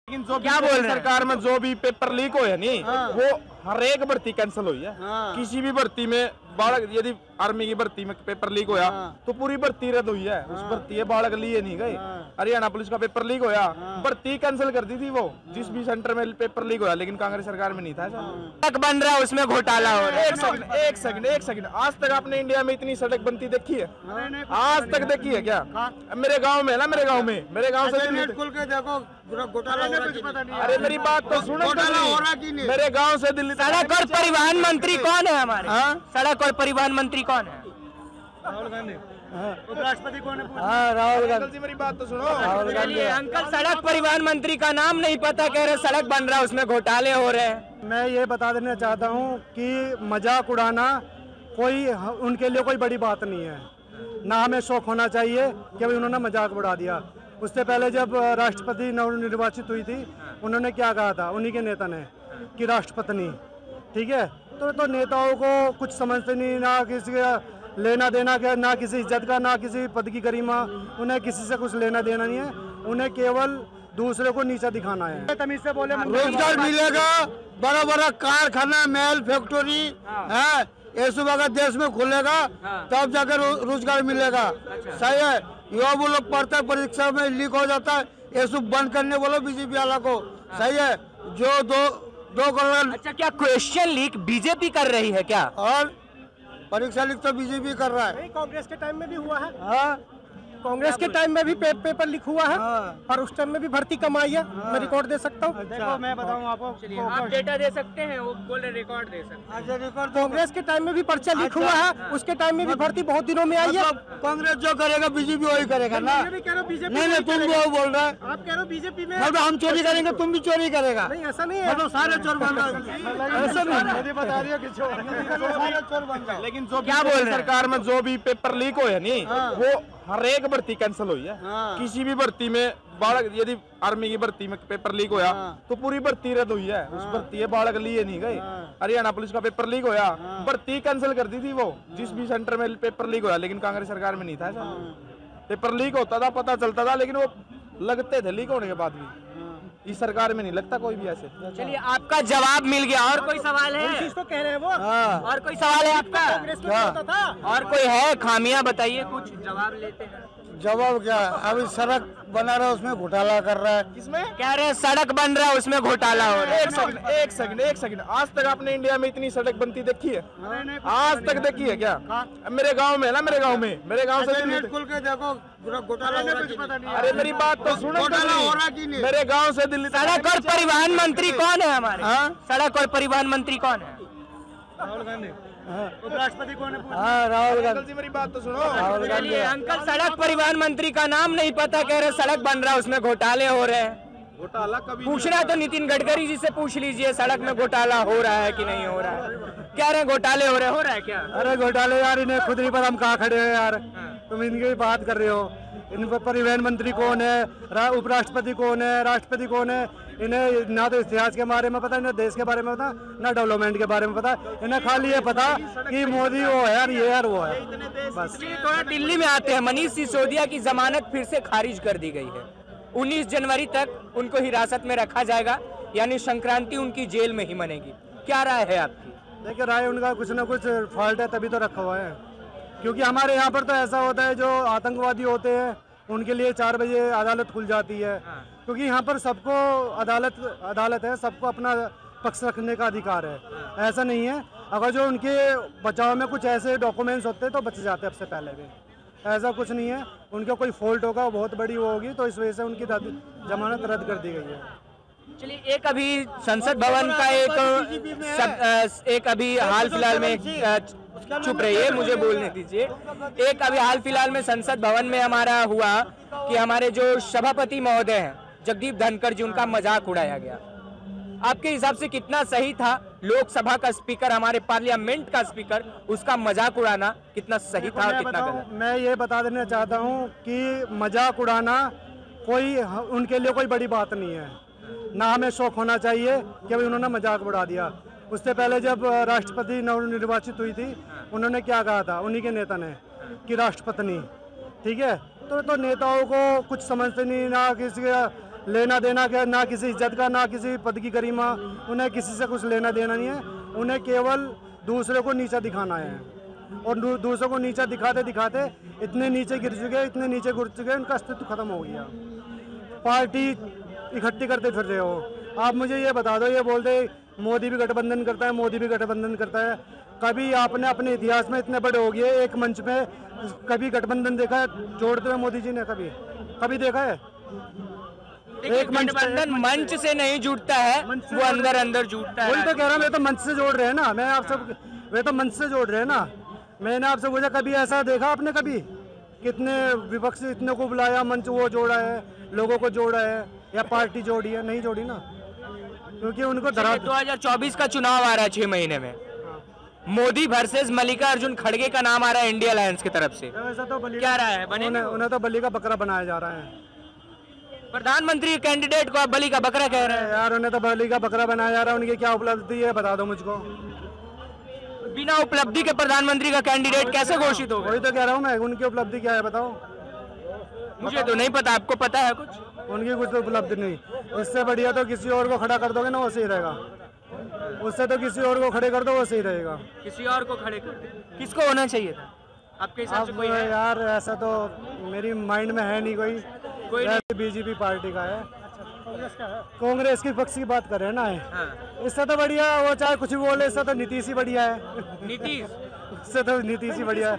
लेकिन जो क्या बोल रहे सरकार में जो भी पेपर लीक हो है नहीं वो हर एक भर्ती कैंसिल हुई है। किसी भी भर्ती में बालक यदि आर्मी की भर्ती में पेपर लीक होया तो पूरी भर्ती रद्द हुई है। उस भर्ती बालक लिए नहीं गए। हरियाणा पुलिस का पेपर लीक होया भर्ती कैंसिल कर दी थी वो जिस भी सेंटर में पेपर लीक होया, लेकिन कांग्रेस सरकार में नहीं था। सड़क बन रहा है उसमें घोटाला हो रहा है। एक सेकंड आज तक आपने इंडिया में इतनी सड़क बनती देखी है? आज तक देखी है क्या? मेरे गाँव में ना, मेरे गाँव से खोल के देखो घोटाला कुछ पता नहीं। अरे मेरी बात तो सुनो, घोटाला हो रहा कि नहीं? मेरे गांव से दिल्ली सड़क और परिवहन मंत्री कौन है हमारे? सड़क और परिवहन मंत्री कौन है? राहुल गांधी। उपराष्ट्रपति कौन है? राहुल गांधी। मेरी बात तो सुनो, राहुल गांधी। अंकल सड़क परिवहन मंत्री का नाम नहीं पता, कह रहे सड़क बन रहा है उसमें घोटाले हो रहे हैं। मैं ये बता देना चाहता हूँ कि मजाक उड़ाना कोई उनके लिए कोई बड़ी बात नहीं है। ना हमें शौक होना चाहिए कि उन्होंने मजाक उड़ा दिया। उससे पहले जब राष्ट्रपति नवनिर्वाचित हुई थी उन्होंने क्या कहा था उन्हीं के नेता ने कि राष्ट्रपति, ठीक है? तो नेताओं को कुछ समझते नहीं, ना किसी का लेना देना क्या, ना किसी इज्जत का, ना किसी पद की गरिमा, उन्हें किसी से कुछ लेना देना नहीं है। उन्हें केवल दूसरे को नीचा दिखाना है। तमीज से बोले रोजगार मिलेगा, बड़ा बड़ा कारखाना, मेल, फैक्ट्री है, ये सब अगर देश में खुलेगा तब जाकर रोजगार मिलेगा। सही है। युवा वो लोग पढ़ते परीक्षा में लीक हो जाता है, ये सब बंद करने बोलो बीजेपी वाला को। सही है। जो दो करोड़। अच्छा, क्या क्वेश्चन लीक बीजेपी कर रही है क्या? और परीक्षा लीक तो बीजेपी कर रहा है। कांग्रेस के टाइम में भी हुआ है। कांग्रेस के टाइम में भी पेपर लीक हुआ है और उस टाइम में भी भर्ती कम आई है। मैं रिकॉर्ड दे सकता हूँ। देखो मैं बताऊँ आपको, आप डेटा दे सकते हैं, वो बोल रहे रिकॉर्ड दे सकते हैं। कांग्रेस के टाइम में भी पर्चा लीक हुआ है, उसके टाइम में भी भर्ती बहुत दिनों में आई है। कांग्रेस जो करेगा बीजेपी वही करेगा ना। नहीं तुम वो बोल रहे हैं, आप कह रहे हो बीजेपी में हम चोरी करेंगे तुम भी चोरी करेगा। नहीं, ऐसा नहीं है। मतलब सारे चोर बन रहे। ऐसा नहीं बता रही है सारे चोर बन रहे। लेकिन जो क्या बोल रहे सरकार में जो भी पेपर लीक हो है नहीं वो हर एक भर्ती कैंसिल हुई है। किसी भी भर्ती में बालक यदि आर्मी की भर्ती में पेपर लीक होया तो पूरी भर्ती रद्द हुई है। उस भर्ती बालक लिए नहीं गए। हरियाणा पुलिस का पेपर लीक होया भर्ती कैंसिल कर दी थी वो जिस भी सेंटर में पेपर लीक होया, लेकिन कांग्रेस सरकार में नहीं था। पेपर लीक होता था, पता चलता था, लेकिन वो लगते थे लीक होने के बाद भी। इस सरकार में नहीं लगता कोई भी ऐसे। चलिए, आपका जवाब मिल गया। और कोई सवाल है? चीज तो कह रहे हैं वो। और कोई सवाल है आपका? और कोई है? खामियां बताइए, कुछ जवाब लेते हैं। जवाब क्या? अभी सड़क बना रहा है उसमें घोटाला कर रहा है। किसमें? कह रहे हैं सड़क बन रहा है उसमें घोटाला हो रहा है। एक सेकंड आज तक आपने इंडिया में इतनी सड़क बनती देखी है? आज तक देखी है क्या? मेरे गाँव में ना, मेरे गाँव से दिल्ली खोल के देखो घोटाला कुछ पता नहीं। अरे मेरी बात तो सुनो, घोटाला हो रहा कि नहीं? मेरे गाँव से दिल्ली। सड़क और परिवहन मंत्री कौन है हमारे? सड़क और परिवहन मंत्री कौन है? राहुल गांधी। उपराष्ट्रपति कौन है? राहुल गांधी। मेरी बात तो सुनो, राहुल गांधी। अंकल सड़क परिवहन मंत्री का नाम नहीं पता, कह रहे सड़क बन रहा है उसमें घोटाले हो रहे हैं। घोटाला कभी पूछना तो नितिन गडकरी जी से पूछ लीजिए, सड़क में घोटाला हो रहा है कि नहीं हो रहा है। कह रहे हैं घोटाले हो रहे हैं क्या? अरे घोटाले यार, इन्हें खुद नहीं पता हम कहाँ खड़े हैं यार। तुम इनकी बात कर रहे हो। इन पर परिवहन मंत्री कौन है, उपराष्ट्रपति कौन है, राष्ट्रपति कौन है? इन्हें ना तो इतिहास के बारे में पता, ना देश के बारे में पता, ना डेवलपमेंट के बारे में पता। इन्हें खाली ये पता कि मोदी वो है यार, ये यार वो है, बस। थोड़ा दिल्ली में आते हैं। मनीष सिसोदिया की जमानत फिर से खारिज कर दी गई है। 19 जनवरी तक उनको हिरासत में रखा जाएगा, यानी संक्रांति उनकी जेल में ही मनेगी। क्या राय है आपकी? देखिए, राय उनका कुछ ना कुछ फॉल्ट है, तभी तो रखा हुआ है। क्योंकि हमारे यहाँ पर तो ऐसा होता है, जो आतंकवादी होते हैं उनके लिए 4 बजे अदालत खुल जाती है। क्योंकि यहाँ पर सबको अदालत है, सबको अपना पक्ष रखने का अधिकार है। ऐसा नहीं है, अगर जो उनके बचाव में कुछ ऐसे डॉक्यूमेंट्स होते हैं तो बच जाते हैं अब से पहले भी। ऐसा कुछ नहीं है, उनका कोई फॉल्ट होगा, बहुत बड़ी वो होगी, तो इस वजह से उनकी जमानत रद्द कर दी गई है। चलिए, एक अभी संसद भवन का एक अभी हाल फिलहाल में चुप रहिए, मुझे बोलने दीजिए। एक अभी हाल फिलहाल में संसद भवन में हमारा हुआ कि हमारे जो सभापति महोदय हैं जगदीप धनखड़ जी, उनका मजाक उड़ाया गया। आपके हिसाब से कितना सही था? लोकसभा का स्पीकर, हमारे पार्लियामेंट का स्पीकर, उसका मजाक उड़ाना कितना सही था और कितना गलत? मैं ये बता देना चाहता हूँ कि मजाक उड़ाना कोई उनके लिए कोई बड़ी बात नहीं है। ना हमें शौक होना चाहिए कि उन्होंने मजाक उड़ा दिया। उससे पहले जब राष्ट्रपति नवनिर्वाचित हुई थी उन्होंने क्या कहा था उन्हीं के नेता ने कि राष्ट्रपति, ठीक है? तो नेताओं को कुछ समझते नहीं, ना किसी का लेना देना क्या, ना किसी इज्जत का, ना किसी पद की गरिमा, उन्हें किसी से कुछ लेना देना नहीं है। उन्हें केवल दूसरे को नीचा दिखाना है, और दूसरों को नीचा दिखाते दिखाते इतने नीचे गिर चुके, उनका अस्तित्व खत्म हो गया। पार्टी इकट्ठी करते फिर रहे हो। आप मुझे ये बता दो, ये बोलते मोदी भी गठबंधन करता है, मोदी भी गठबंधन करता है। कभी आपने अपने इतिहास में इतने बड़े हो गए एक मंच पे कभी गठबंधन देखा है जोड़ते हुए मोदी जी ने? कभी देखा है? एक गठबंधन मंच से नहीं जुड़ता है, वो अंदर अंदर जुड़ता है। वही तो कह रहा हूँ, वे तो मंच से जोड़ रहे हैं ना। मैं आपसे, वे तो मंच से जोड़ रहे हैं ना। मैंने आपसे पूछा कभी ऐसा देखा आपने? कभी कितने विपक्ष इतने को बुलाया, मंच वो जोड़ा है, लोगों को जोड़ा है, या पार्टी जोड़ी है? नहीं जोड़ी ना, क्योंकि उनको 2024 का चुनाव आ रहा है 6 महीने में, मोदी वर्सेस मल्लिकार्जुन खड़गे का नाम आ रहा है इंडिया अलायंस की तरफ से। ऐसा तो क्या रहा है? उन्हें तो बलि का बकरा बनाया जा रहा है। प्रधानमंत्री कैंडिडेट को आप बलि का बकरा कह रहे हैं यार। उन्हें तो बलि का बकरा बनाया जा रहा है। उनकी क्या उपलब्धि है बता दो मुझको। बिना उपलब्धि के प्रधानमंत्री का कैंडिडेट कैसे घोषित होगा? वही तो कह रहा हूँ मैं, उनकी उपलब्धि क्या है बताओ। मुझे तो नहीं पता, आपको पता है कुछ? उनकी कुछ तो उपलब्धि नहीं। इससे बढ़िया तो किसी और को खड़ा कर दोगे ना, वो सही रहेगा। उससे तो किसी और को खड़े कर दो, वो सही रहेगा। किसी और को खड़े कर, किसको होना चाहिए था आपके हिसाब से? कोई है? यार ऐसा तो मेरी माइंड में है नहीं कोई बीजेपी पार्टी का है। कांग्रेस की पक्ष की बात कर रहे हैं ना। हाँ। इससे तो बढ़िया वो चाहे कुछ भी बोले, इससे तो नीतीश ही बढ़िया है। नीतीश? इससे तो नीतीश ही बढ़िया है।